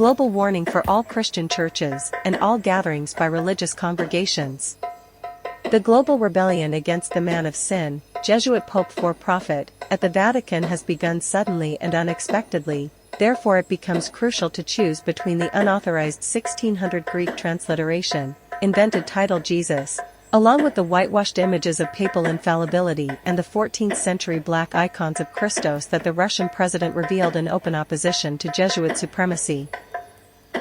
global warning for all Christian churches and all gatherings by religious congregations. The global rebellion against the man of sin, Jesuit Pope for Profit, at the Vatican has begun suddenly and unexpectedly. Therefore it becomes crucial to choose between the unauthorized 1600 Greek transliteration, invented title Jesus, along with the whitewashed images of papal infallibility and the 14th century black icons of Christos that the Russian president revealed in open opposition to Jesuit supremacy.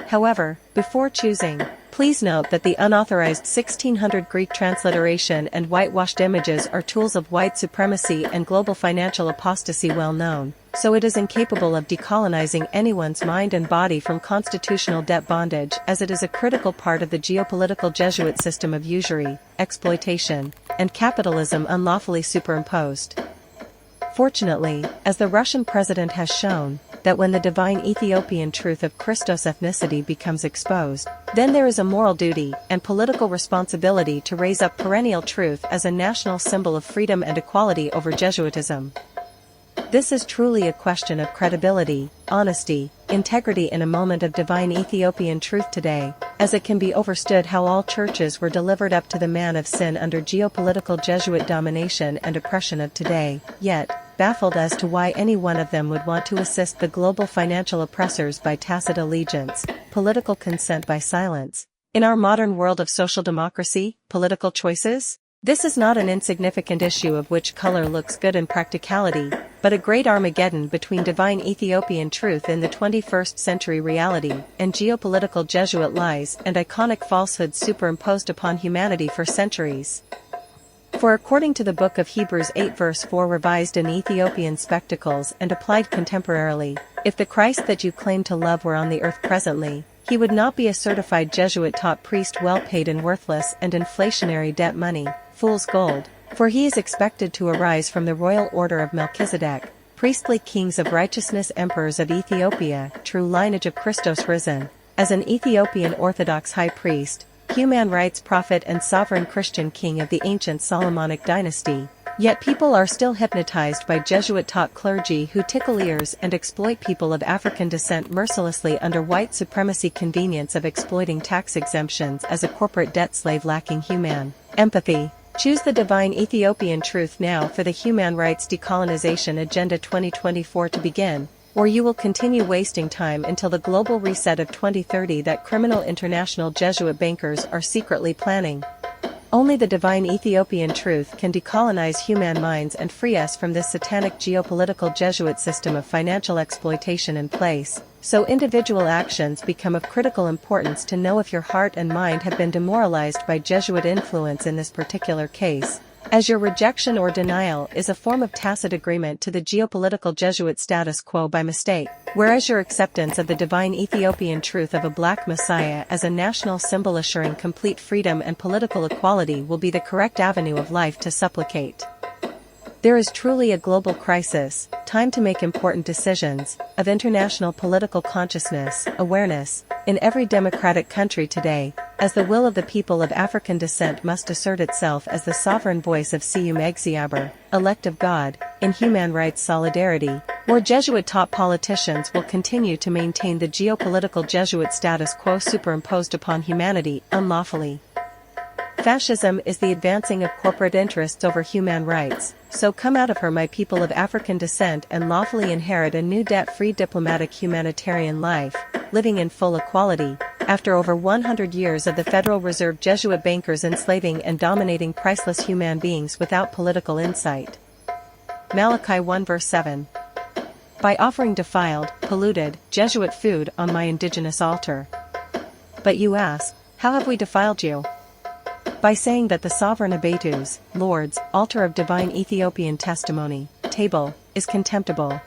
However, before choosing, please note that the unauthorized 1600 Greek transliteration and whitewashed images are tools of white supremacy and global financial apostasy well known, so it is incapable of decolonizing anyone's mind and body from constitutional debt bondage, as it is a critical part of the geopolitical Jesuit system of usury, exploitation, and capitalism unlawfully superimposed. Fortunately, as the Russian president has shown, that when the divine Ethiopian truth of Christos' ethnicity becomes exposed, then there is a moral duty and political responsibility to raise up perennial truth as a national symbol of freedom and equality over Jesuitism. This is truly a question of credibility, honesty, integrity in a moment of divine Ethiopian truth today, as it can be overstood how all churches were delivered up to the man of sin under geopolitical Jesuit domination and oppression of today, yet, baffled as to why any one of them would want to assist the global financial oppressors by tacit allegiance, political consent by silence. In our modern world of social democracy, political choices? This is not an insignificant issue of which color looks good in practicality, but a great Armageddon between divine Ethiopian truth in the 21st century reality, and geopolitical Jesuit lies and iconic falsehoods superimposed upon humanity for centuries. For according to the book of Hebrews 8 verse 4 revised in Ethiopian spectacles and applied contemporarily, if the Christ that you claim to love were on the earth presently, he would not be a certified Jesuit-taught priest well paid in worthless and inflationary debt money, fool's gold, for he is expected to arise from the royal order of Melchizedek, priestly kings of righteousness emperors of Ethiopia, true lineage of Christos risen, as an Ethiopian Orthodox high priest, Hueman Rights prophet and sovereign Christian king of the ancient Solomonic dynasty. Yet people are still hypnotized by Jesuit-taught clergy who tickle ears and exploit people of African descent mercilessly under white supremacy convenience of exploiting tax exemptions as a corporate debt slave lacking human empathy. Choose the divine Ethiopian truth now for the Human Rights Decolonization Agenda 2024 to begin, or you will continue wasting time until the global reset of 2030 that criminal international Jesuit bankers are secretly planning. Only the divine Ethiopian truth can decolonize human minds and free us from this satanic geopolitical Jesuit system of financial exploitation in place, so individual actions become of critical importance to know if your heart and mind have been demoralized by Jesuit influence in this particular case, as your rejection or denial is a form of tacit agreement to the geopolitical Jesuit status quo by mistake, whereas your acceptance of the divine Ethiopian truth of a black messiah as a national symbol assuring complete freedom and political equality will be the correct avenue of life to supplicate. There is truly a global crisis, time to make important decisions, of international political consciousness, awareness, in every democratic country today, as the will of the people of African descent must assert itself as the sovereign voice of Sium Exeaber, elect of God, in human rights solidarity, or Jesuit-taught politicians will continue to maintain the geopolitical Jesuit status quo superimposed upon humanity, unlawfully. Fascism is the advancing of corporate interests over human rights, so come out of her my people of African descent and lawfully inherit a new debt-free diplomatic humanitarian life, living in full equality, after over 100 years of the Federal Reserve Jesuit bankers enslaving and dominating priceless human beings without political insight. Malachi 1 verse 7. By offering defiled, polluted, Jesuit food on my indigenous altar. But you ask, how have we defiled you? By saying that the sovereign Abetus, Lord's, altar of divine Ethiopian testimony, table, is contemptible.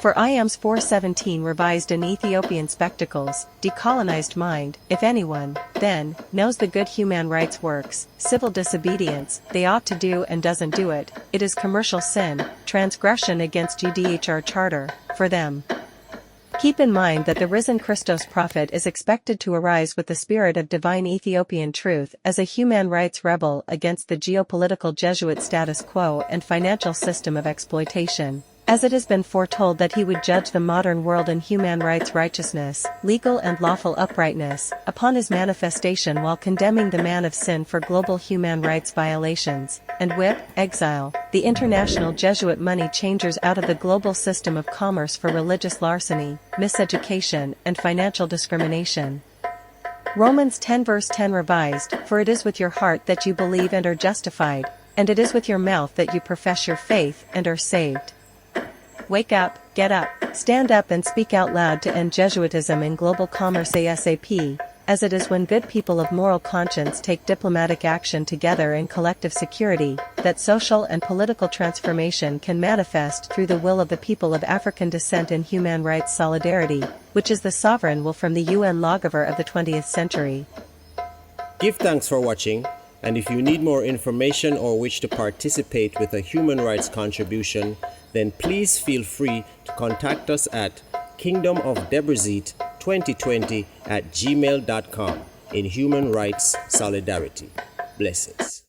For IAMS 417 revised in Ethiopian spectacles, decolonized mind, if anyone, then, knows the good human rights works, civil disobedience, they ought to do and doesn't do it, it is commercial sin, transgression against UDHR charter, for them. Keep in mind that the risen Christos prophet is expected to arise with the spirit of divine Ethiopian truth as a human rights rebel against the geopolitical Jesuit status quo and financial system of exploitation, as it has been foretold that he would judge the modern world in human rights righteousness, legal and lawful uprightness, upon his manifestation while condemning the man of sin for global human rights violations, and whip, exile, the international Jesuit money changers out of the global system of commerce for religious larceny, miseducation, and financial discrimination. Romans 10 verse 10 revised, "For it is with your heart that you believe and are justified, and it is with your mouth that you profess your faith and are saved." Wake up, get up, stand up and speak out loud to end Jesuitism in global commerce ASAP, as it is when good people of moral conscience take diplomatic action together in collective security, that social and political transformation can manifest through the will of the people of African descent in human rights solidarity, which is the sovereign will from the UN lawgiver of the 20th century. Give thanks for watching, and if you need more information or wish to participate with a human rights contribution, then please feel free to contact us at kingdomofdebrizit2020@gmail.com in human rights solidarity. Blessings.